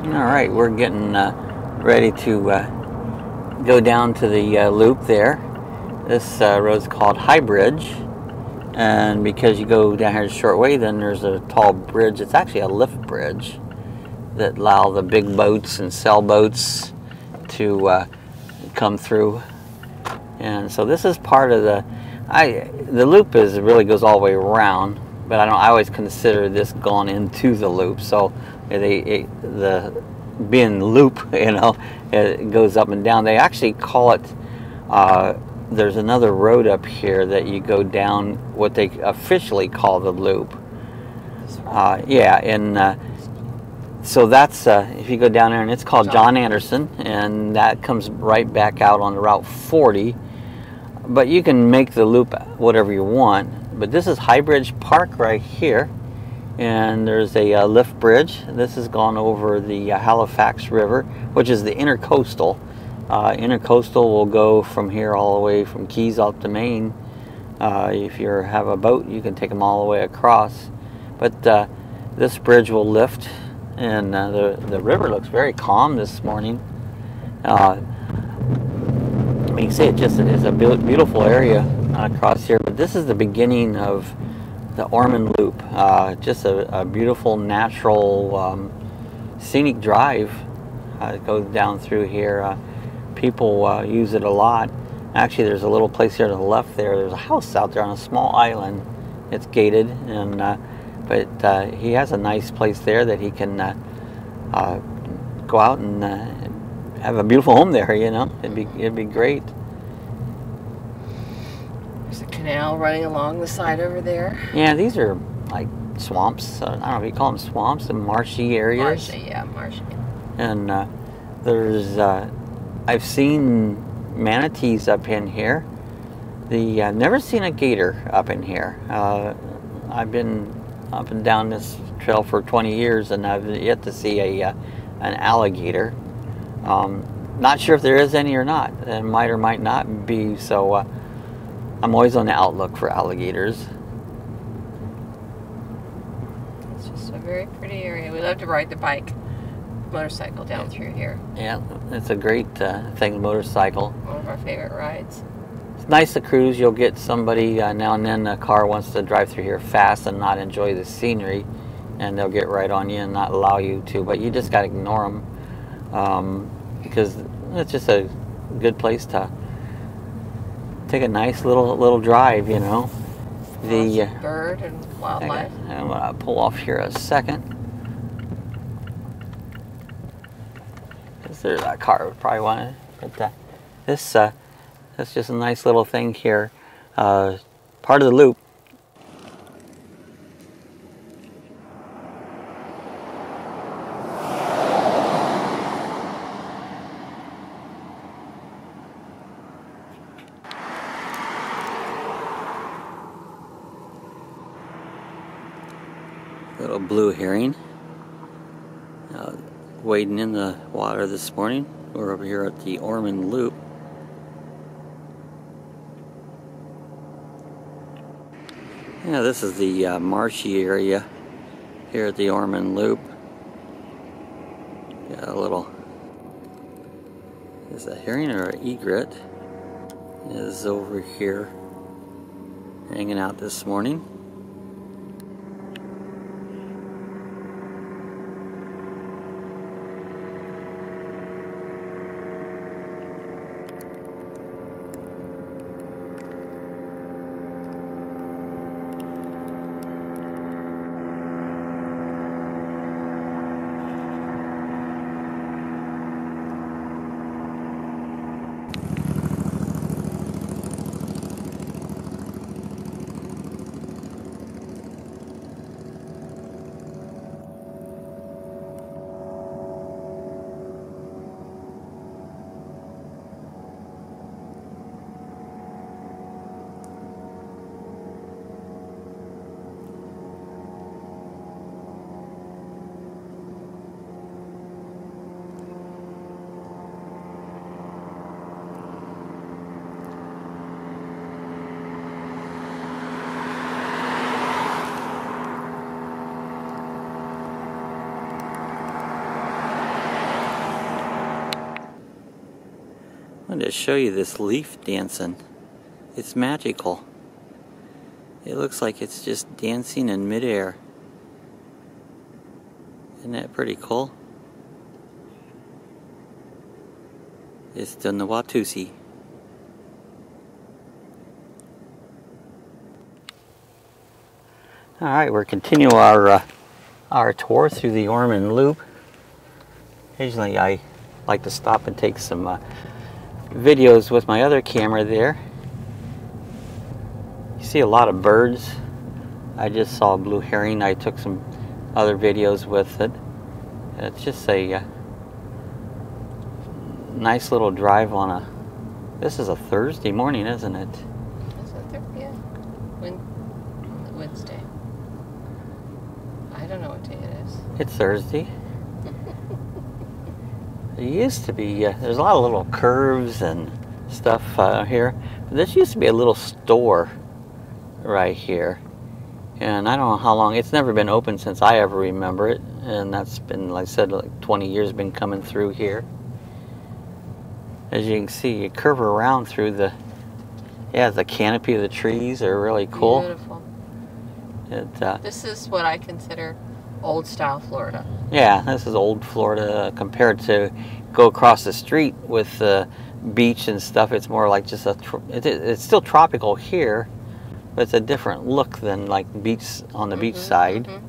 All right, we're getting ready to go down to the loop there. This road's called High Bridge, and because you go down here a short way, then there's a tall bridge. It's actually a lift bridge that allow the big boats and sailboats to come through. And so this is part of the loop really goes all the way around, but I always consider this going into the loop. So being loop, it goes up and down. They actually call it. There's another road up here that you go down what they officially call the loop. Yeah, and so that's if you go down there, and it's called John Anderson, and that comes right back out on the Route 40. But you can make the loop whatever you want. But this is High Bridge Park right here. And there's a lift bridge. This has gone over the Halifax River, which is the intercoastal. Intercoastal will go from here all the way from Keys up to Maine. If you have a boat, you can take them all the way across. But this bridge will lift, and the river looks very calm this morning. You can see it just is a beautiful area across here. But this is the beginning of the Ormond Loop, just a beautiful natural scenic drive. It goes down through here. People use it a lot. Actually, there's a little place here to the left there. There's a house out there on a small island. It's gated, and but he has a nice place there that he can go out and have a beautiful home there. It'd be great. There's a canal running along the side over there. Yeah, these are like swamps. I don't know if you call them swamps and marshy areas. Marshy, yeah, marshy. And there's, I've seen manatees up in here. Never seen a gator up in here. I've been up and down this trail for 20 years, and I've yet to see an alligator. Not sure if there is any or not. There might or might not be. So I'm always on the outlook for alligators. It's just a very pretty area. We love to ride the motorcycle down through here. Yeah, it's a great thing, motorcycle. One of our favorite rides. It's nice to cruise. You'll get somebody now and then, a car wants to drive through here fast and not enjoy the scenery, and they'll get right on you and not allow you to, but you just got to ignore them because it's just a good place to take a nice little drive, The bird and wildlife. I'm going to pull off here a second. Because there's that car would probably want it. But that's just a nice little thing here. Part of the loop. Little blue herring wading in the water this morning. We're over here at the Ormond Loop. Yeah, this is the marshy area here at the Ormond Loop. Got a little, is a herring or an egret is over here hanging out this morning. wanted to show you this leaf dancing. It's magical. It looks like it's just dancing in midair. Isn't that pretty cool? It's the Nawatusi. Alright, we're continuing our tour through the Ormond Loop. Occasionally I like to stop and take some videos with my other camera there. You see a lot of birds. I just saw a blue heron. I took some other videos with it. It's just a nice little drive on a... This is a Thursday morning, isn't it? Is it Thursday? Yeah. Wednesday. I don't know what day it is. It's Thursday. It used to be, there's a lot of little curves and stuff here. But this used to be a little store right here. And I don't know how long, it's never been open since I ever remember it. And that's been, like I said, like 20 years been coming through here. As you can see, you curve around through the, the canopy of the trees are really cool. Beautiful. This is what I consider old style Florida. Yeah, this is old Florida compared to go across the street with the beach and stuff. It's more like just it's still tropical here, but it's a different look than like beach on the beach side. And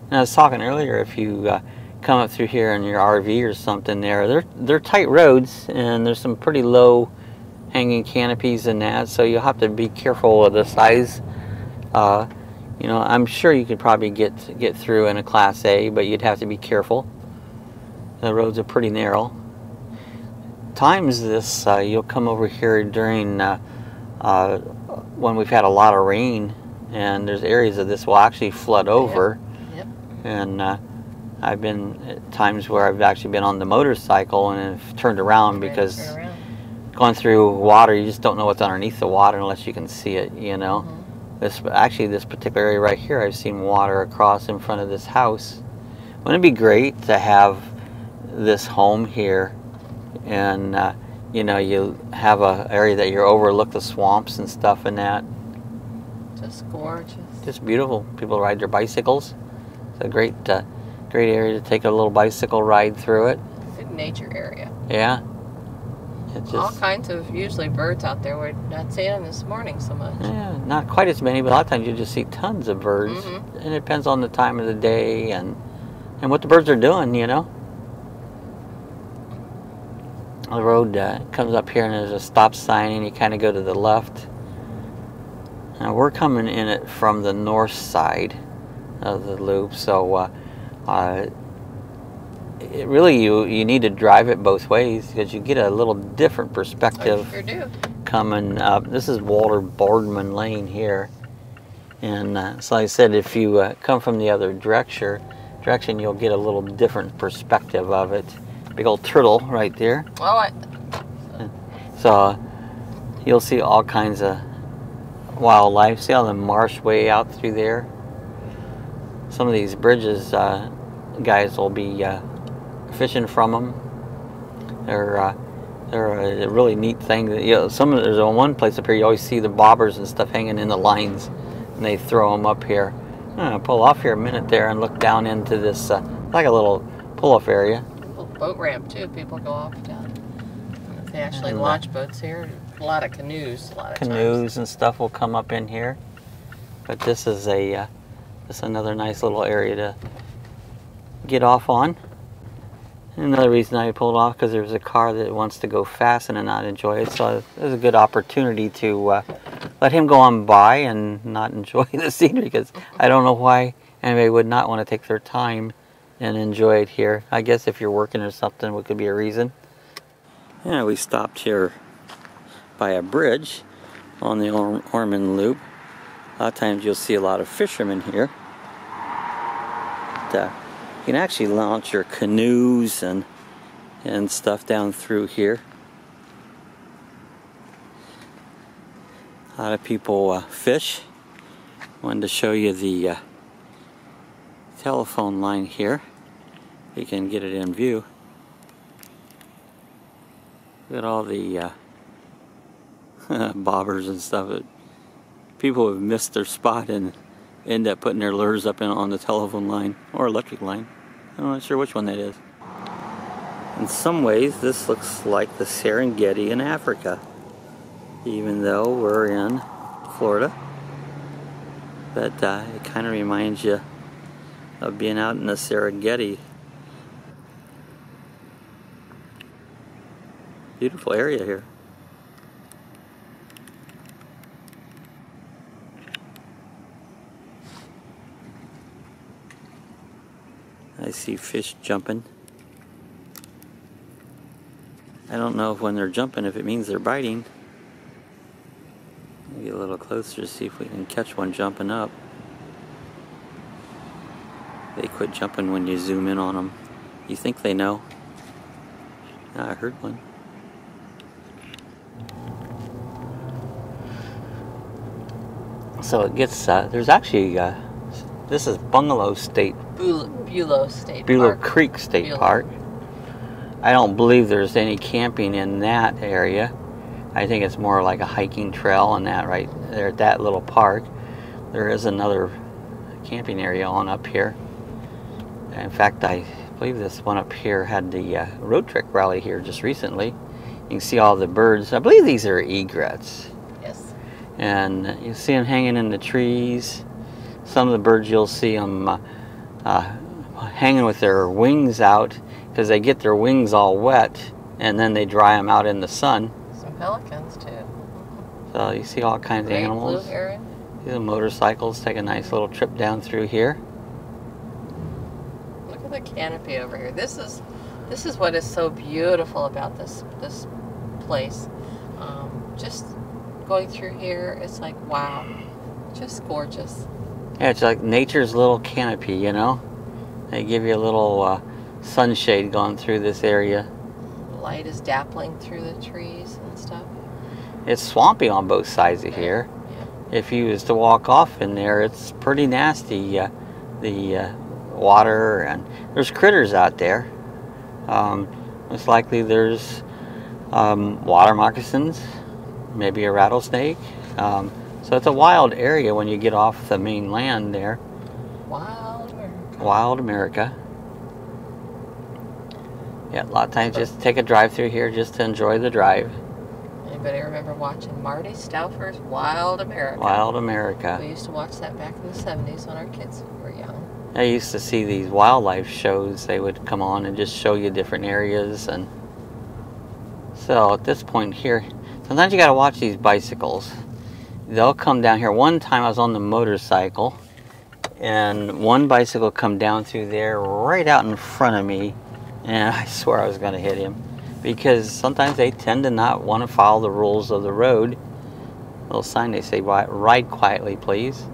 I was talking earlier, if you come up through here in your RV or something, they're tight roads and there's some pretty low hanging canopies and that, so you'll have to be careful of the size. You know, I'm sure you could probably get through in a Class A, but you'd have to be careful. The roads are pretty narrow. Times this, you'll come over here during when we've had a lot of rain, and there's areas of this will actually flood over. Yep. And I've been at times where I've actually been on the motorcycle and have turned around because going through water, you just don't know what's underneath the water unless you can see it, you know. This particular area right here, I've seen water across in front of this house. Wouldn't it be great to have this home here, and you know, you have a area that you overlook the swamps and stuff and that. Just gorgeous. Just beautiful. People ride their bicycles. It's a great area to take a little bicycle ride through it. Good nature area. Yeah. All kinds of usually birds out there. We're not seeing them this morning so much. Yeah, not quite as many, but a lot of times you just see tons of birds. And it depends on the time of the day and what the birds are doing, you know. The road comes up here and there's a stop sign and you kind of go to the left. Now we're coming in it from the north side of the loop, so it really you need to drive it both ways because you get a little different perspective. I sure do. Coming up. This is Walter Boardman Lane here, and so I said if you come from the other direction, you'll get a little different perspective of it. Big old turtle right there. Oh, so you'll see all kinds of wildlife. See all the marsh way out through there. Some of these bridges, guys will be fishing from them. They're a really neat thing. You know, there's one place up here you always see the bobbers and stuff hanging in the lines, and they throw them up here. I'm gonna pull off here a minute there and look down into this like a little pull-off area. A little boat ramp too. People go off down. They actually launch boats here. A lot of canoes. Canoes and stuff will come up in here. But this is another nice little area to get off on. Another reason I pulled off because there's a car that wants to go fast and not enjoy it, so it was a good opportunity to let him go on by and not enjoy the scenery, because I don't know why anybody would not want to take their time and enjoy it here. I guess if you're working or something, it could be a reason. Yeah, we stopped here by a bridge on the Ormond Loop. A lot of times you'll see a lot of fishermen here. You can actually launch your canoes and stuff down through here. A lot of people fish. Wanted to show you the telephone line here. You can get it in view. Look at all the bobbers and stuff. People have missed their spot and end up putting their lures up on the telephone line or electric line. I'm not sure which one that is. In some ways, this looks like the Serengeti in Africa, even though we're in Florida. But it kind of reminds you of being out in the Serengeti. Beautiful area here. I see fish jumping. I don't know if when they're jumping, if it means they're biting. I'll get a little closer to see if we can catch one jumping up. They quit jumping when you zoom in on them. You think they know? I heard one. So it gets, there's actually, this is Bungalow State. Bulow State Bulow Park. Creek State Bulow. Park. I don't believe there's any camping in that area. I think it's more like a hiking trail and that right there at that little park. There is another camping area on up here. In fact, I believe this one up here had the road trick rally here just recently. You can see all the birds. I believe these are egrets. Yes. And you see them hanging in the trees. Some of the birds you'll see them hanging with their wings out because they get their wings all wet and then they dry them out in the sun. Some pelicans too. So you see all kinds of animals. Blue heron. See the motorcycles take a nice little trip down through here. Look at the canopy over here. This is what is so beautiful about this place. Just going through here, it's like wow, just gorgeous. Yeah, it's like nature's little canopy, you know. They give you a little sunshade going through this area. The light is dappling through the trees and stuff. It's swampy on both sides of here. Yeah. If you was to walk off in there, it's pretty nasty. The water, and there's critters out there. Most likely there's water moccasins, maybe a rattlesnake. So it's a wild area when you get off the main land there. Wild America. Wild America. Yeah, a lot of times just take a drive through here just to enjoy the drive. Anybody remember watching Marty Stauffer's Wild America? Wild America. We used to watch that back in the 70s when our kids were young. I used to see these wildlife shows. They would come on and just show you different areas. And so at this point here, sometimes you got to watch these bicycles. They'll come down here. One time I was on the motorcycle and one bicycle come down through there right out in front of me, and I swear I was going to hit him because sometimes they tend to not want to follow the rules of the road. Little sign they say, ride quietly please.